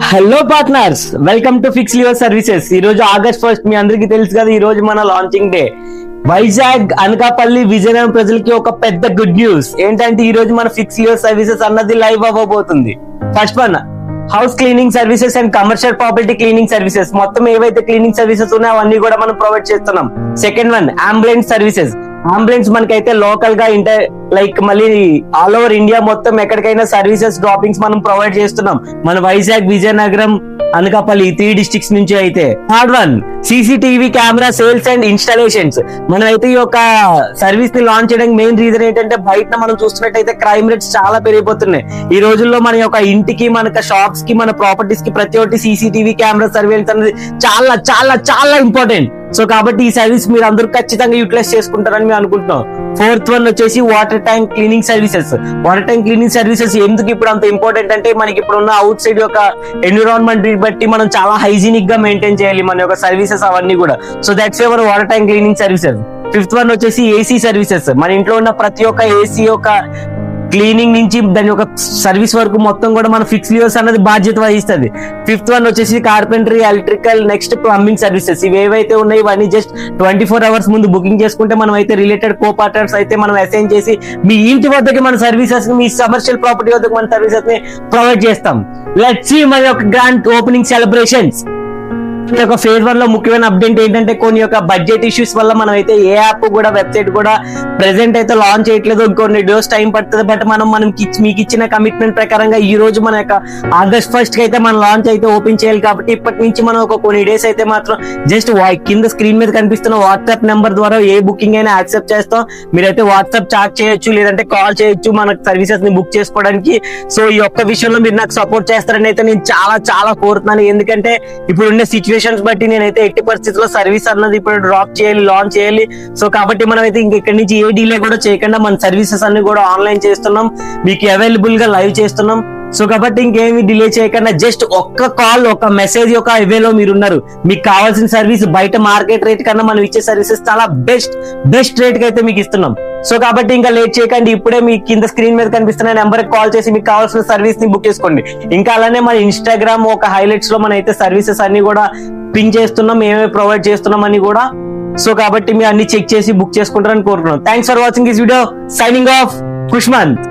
Hello partners, welcome to fix your services. ఈ రోజు August 1 మీ అందరికీ తెలుసు కదా. ఈ రోజు మన లాంచింగ్ డే. వైజాగ్, అనకాపల్లి, విజయనగరం ప్రజలకి ఒక పెద్ద గుడ్ న్యూస్ ఏంటంటే ఈ రోజు మన ఫిక్స్ యువర్ సర్వీసెస్ అన్నది లైవ్ అవ్వబోతుంది. First one, house cleaning services and commercial property cleaning services. మొత్తం ఏవైతే క్లీనింగ్ సర్వీసెస్ ఉన్నాయో అవన్నీ కూడా మనం ప్రొవైడ్ చేస్తున్నాం. Second one, ambulance services. Ambulance మనకైతే లోకల్ గా లైక్ మళ్ళీ ఆల్ ఓవర్ ఇండియా మొత్తం ఎక్కడికైనా సర్వీసెస్ డ్రాపింగ్స్ మనం ప్రొవైడ్ చేస్తున్నాం. మన వైజాగ్, విజయనగరం, అనకాపల్లి 3 డిస్ట్రిక్ట్స్ నుంచి అయితే. Third one, CCTV camera sales and installations. మనం అయితే ఈ యొక్క సర్వీస్ ని లాంచ్ చేయడానికి మెయిన్ రీజన్ ఏంటంటే బయట మనం చూస్తున్నట్టయితే క్రైమ్ రేట్స్ చాలా పెరిగిపోతున్నాయి. ఈ రోజుల్లో మన యొక్క ఇంటికి, మన షాప్స్ కి, మన ప్రాపర్టీస్ కి ప్రతి ఒక్కటి సీసీటీవీ కెమెరా సర్వేలెన్స్ అనేది చాలా చాలా చాలా ఇంపార్టెంట్. సో కాబట్టి ఈ సర్వీస్ మీరు అందరూ ఖచ్చితంగా యూటిలైజ్ చేసుకుంటారని మేము అనుకుంటున్నాం. ఫోర్త్ వన్ వచ్చేసి water tank cleaning services. Water tank cleaning services ఎందుకు ఇప్పుడు అంత ఇంపార్టెంట్ అంటే మనకి ఇప్పుడు ఉన్న అవుట్ సైడ్ యొక్క ఎన్విరాన్మెంట్ బట్టి మనం చాలా హైజీనిక్ గా మెయింటైన్ చేయాలి మన యొక్క సర్వీసెస్ అవన్నీ కూడా. So that's ever water tank cleaning services. Fifth one వచ్చేసి ఏసీ సర్వీసెస్. మన ఇంట్లో ఉన్న ప్రతి ఒక్క ఏసీ యొక్క క్లీనింగ్ నుంచి దాని యొక్క సర్వీస్ వరకు మొత్తం కూడా మన ఫిక్స్ యూస్ అనేది బాధ్యత వహిస్తుంది. ఫిఫ్త్ వన్ వచ్చేసి carpentry, electrical, next plumbing services. ఇవి ఏవైతే ఉన్నాయి ఇవన్నీ జస్ట్ 24 hours ముందు బుకింగ్ చేసుకుంటే మనం అయితే రిలేటెడ్ కో పార్ట్నర్స్ అయితే మనం అసైన్ చేసి మీ ఇంటి వద్దకి మన సర్వీసెస్ ని, మీ కమర్షియల్ ప్రాపర్టీ వద్దకు మన సర్వీసెస్ ని ప్రొవైడ్ చేస్తాం. లెట్స్ సీ మన యొక్క గ్రాండ్ ఓపెనింగ్ సెలబ్రేషన్స్. ఫేజ్ 1 లో ముఖ్యమైన అప్డేట్ ఏంటంటే కొన్ని యొక్క బడ్జెట్ ఇష్యూస్ వల్ల మనం అయితే ఏ యాప్ కూడా, వెబ్సైట్ కూడా ప్రెసెంట్ అయితే లాంచ్ చేయట్లేదు. ఇంకొన్ని డేస్ టైం పడుతుంది. బట్ మనం మీకు ఇచ్చిన కమిట్మెంట్ ప్రకారంగా ఈ రోజు మన యొక్క August 1 కి అయితే మన లాంచ్ అయితే ఓపెన్ చేయాలి. కాబట్టి ఇప్పటి నుంచి మనం ఒక కొన్ని డేస్ అయితే మాత్రం జస్ట్ కింద స్క్రీన్ మీద కనిపిస్తున్న వాట్సాప్ నెంబర్ ద్వారా ఏ బుకింగ్ అయినా యాక్సెప్ట్ చేస్తాం. మీరైతే వాట్సాప్ చాట్ చేయొచ్చు, లేదంటే కాల్ చేయొచ్చు మన సర్వీసెస్ ని బుక్ చేసుకోవడానికి. సో ఈ ఒక్క విషయంలో మీరు నాకు సపోర్ట్ చేస్తారని అయితే నేను చాలా చాలా కోరుతున్నాను. ఎందుకంటే ఇప్పుడు ఉండే సిచ్యువేషన్స్ బట్టి నేనైతే ఎట్టి పరిస్థితుల్లో సర్వీస్ అన్నది ఇప్పుడు డ్రాప్ చేయాలి, లాంచ్ చేయాలి. సో కాబట్టి మనం అయితే ఇక్కడి నుంచి ఏ డీలే కూడా చేయకుండా మన సర్వీసెస్ అన్ని కూడా ఆన్లైన్ చేస్తున్నాం, మీకు అవైలబుల్ గా లైవ్ చేస్తున్నాం. సో కాబట్టి ఇంకేమి డిలే చేయకుండా జస్ట్ ఒక్క కాల్, ఒక మెసేజ్ యొక్క అవేలో మీరున్నారు. మీకు కావాల్సిన సర్వీస్ బయట మార్కెట్ రేట్ కన్నా మనం ఇచ్చే సర్వీసెస్ చాలా బెస్ట్ రేట్ కి అయితే మీకు ఇస్తున్నాం. సో కాబట్టి ఇంకా లేట్ చేయకండి, ఇప్పుడే మీ కింద స్క్రీన్ మీద కనిపిస్తున్న నెంబర్ కాల్ చేసి మీకు కావాల్సిన సర్వీస్ ని బుక్ చేసుకోండి. ఇంకా అలానే మన ఇన్స్టాగ్రామ్ ఒక హైలైట్స్ లో మన అయితే సర్వీసెస్ అన్ని కూడా పిన్ చేస్తున్నాం, ఏమేమి ప్రొవైడ్ చేస్తున్నాం అని కూడా. సో కాబట్టి మీరు అన్ని చెక్ చేసి బుక్ చేసుకుంటారని కోరుకున్నాం. Thanks for watching this video. Signing off, కుష్మంత్.